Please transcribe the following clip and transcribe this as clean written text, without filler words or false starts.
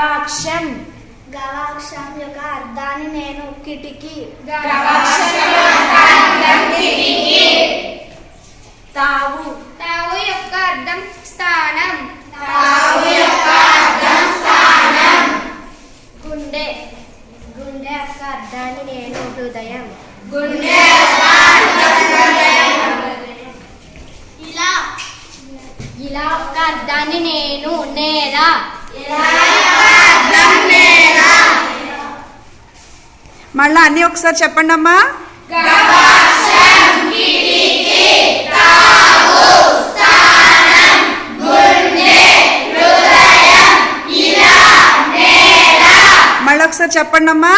గవాక్షం. గవాక్షం యొక్క అర్థాన్ని నేను కిటికీ. తావు. తావు యొక్క అర్థం స్థానం. గుండె. గుండె యొక్క అర్థాన్ని నేను హృదయం. ఇలా. ఇలా యొక్క అర్థాన్ని నేను నేల. మళ్ళా అన్ని ఒకసారి చెప్పండి అమ్మా. మళ్ళీ ఒకసారి చెప్పండి అమ్మా.